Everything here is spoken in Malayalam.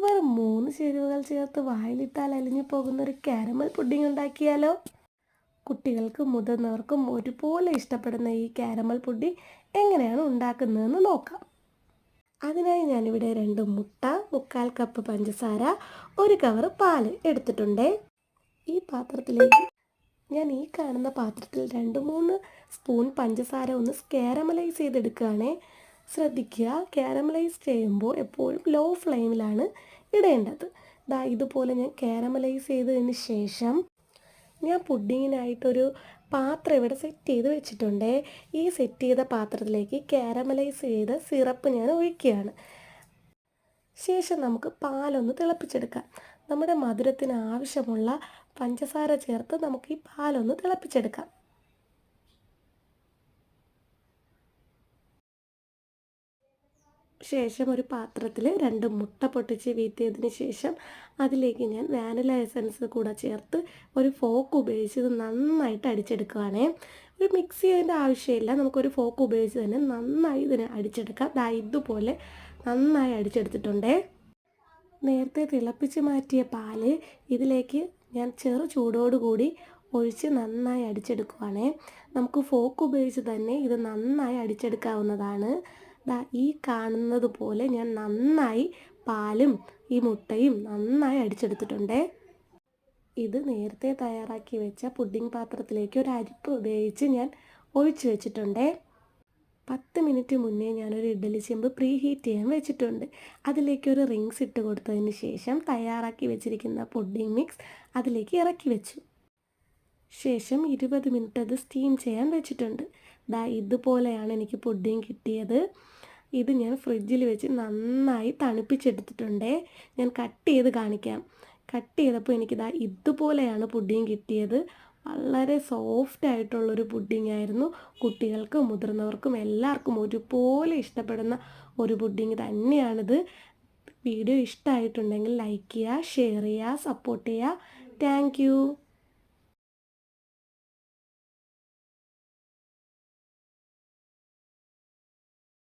വെറും 3 ചേരുവകൾ ചേർത്ത് വായിലിട്ടാൽ അലിഞ്ഞു പോകുന്ന ഒരു കാരമൽ പുഡിംഗ് ഉണ്ടാക്കിയാലോ? കുട്ടികൾക്കും മുതിർന്നവർക്കും ഒരുപോലെ ഇഷ്ടപ്പെടുന്ന ഈ കാരമൽ പുഡിംഗ് എങ്ങനെയാണ് ഉണ്ടാക്കുന്നതെന്ന് നോക്കാം. അതിനായി ഞാനിവിടെ 2 മുട്ട, 1/4 കപ്പ് പഞ്ചസാര, 1 കവർ പാല് എടുത്തിട്ടുണ്ട്. ഈ കാണുന്ന പാത്രത്തിൽ 2-3 സ്പൂൺ പഞ്ചസാര ഒന്ന് കാരമലൈസ് ചെയ്തെടുക്കുകയാണേ. ശ്രദ്ധിക്കുക, കാരമലൈസ് ചെയ്യുമ്പോൾ എപ്പോഴും ലോ ഫ്ലെയിമിലാണ് ഇടേണ്ടത്. ഇതുപോലെ ഞാൻ കാരമലൈസ് ചെയ്തതിന് ശേഷം ഞാൻ പുഡിങ്ങിനായിട്ടൊരു പാത്രം ഇവിടെ സെറ്റ് ചെയ്ത് വെച്ചിട്ടുണ്ട്. ഈ സെറ്റ് ചെയ്ത പാത്രത്തിലേക്ക് കാരമലൈസ് ചെയ്ത സിറപ്പ് ഞാൻ ഒഴിക്കുകയാണ്. ശേഷം നമുക്ക് പാലൊന്ന് തിളപ്പിച്ചെടുക്കാം. നമ്മുടെ മധുരത്തിന് ആവശ്യമുള്ള പഞ്ചസാര ചേർത്ത് നമുക്ക് ഈ പാലൊന്ന് തിളപ്പിച്ചെടുക്കാം. ശേഷം ഒരു പാത്രത്തിൽ 2 മുട്ട പൊട്ടിച്ച് വീഴ്ത്തിയതിന് ശേഷം അതിലേക്ക് ഞാൻ വാനില എസൻസ് കൂടെ ചേർത്ത് ഒരു ഫോർക്ക് ഉപയോഗിച്ച് ഇത് നന്നായിട്ട് അടിച്ചെടുക്കുകയാണേ. ഒരു മിക്സ് ചെയ്യേണ്ട ആവശ്യമില്ല, നമുക്കൊരു ഫോർക്ക് ഉപയോഗിച്ച് തന്നെ നന്നായി ഇതിനെ അടിച്ചെടുക്കാം. ഇതുപോലെ നന്നായി അടിച്ചെടുത്തിട്ടുണ്ടേ. നേരത്തെ തിളപ്പിച്ച് മാറ്റിയ പാല് ഇതിലേക്ക് ഞാൻ ചെറു ചൂടോടുകൂടി ഒഴിച്ച് നന്നായി അടിച്ചെടുക്കുകയാണേ. നമുക്ക് ഫോർക്ക് ഉപയോഗിച്ച് തന്നെ ഇത് നന്നായി അടിച്ചെടുക്കാവുന്നതാണ്. ഈ കാണുന്നത് പോലെ ഞാൻ നന്നായി പാലും ഈ മുട്ടയും നന്നായി അടിച്ചെടുത്തിട്ടുണ്ട്. ഇത് നേരത്തെ തയ്യാറാക്കി വെച്ച പുഡിംഗ് പാത്രത്തിലേക്ക് ഒരു അരിപ്പ് ഉപയോഗിച്ച് ഞാൻ ഒഴിച്ച് വെച്ചിട്ടുണ്ട്. 10 മിനിറ്റ് മുന്നേ ഞാനൊരു ഇഡ്ഡലി ചെമ്പ് പ്രീ ഹീറ്റ് ചെയ്യാൻ വെച്ചിട്ടുണ്ട്. അതിലേക്ക് ഒരു റിങ്സ് ഇട്ട് കൊടുത്തതിന് ശേഷം തയ്യാറാക്കി വെച്ചിരിക്കുന്ന പുഡിംഗ് മിക്സ് അതിലേക്ക് ഇറക്കി വെച്ചു. ശേഷം 20 മിനിറ്റ് അത് സ്റ്റീം ചെയ്യാൻ വെച്ചിട്ടുണ്ട്. ഇതുപോലെയാണ് എനിക്ക് പുഡിംഗ് കിട്ടിയത്. ഇത് ഞാൻ ഫ്രിഡ്ജിൽ വെച്ച് നന്നായി തണുപ്പിച്ചെടുത്തിട്ടുണ്ട്. ഞാൻ കട്ട് ചെയ്ത് കാണിക്കാം. കട്ട് ചെയ്തപ്പോൾ എനിക്ക് ഇതുപോലെയാണ് പുഡിംഗ് കിട്ടിയത്. വളരെ സോഫ്റ്റ് ആയിട്ടുള്ളൊരു പുഡിംഗ് ആയിരുന്നു. കുട്ടികൾക്കും മുതിർന്നവർക്കും എല്ലാവർക്കും ഒരുപോലെ ഇഷ്ടപ്പെടുന്ന ഒരു പുഡിംഗ് തന്നെയാണിത്. വീഡിയോ ഇഷ്ടമായിട്ടുണ്ടെങ്കിൽ ലൈക്ക് ചെയ്യുക, ഷെയർ ചെയ്യുക, സപ്പോർട്ട് ചെയ്യുക. Thank you.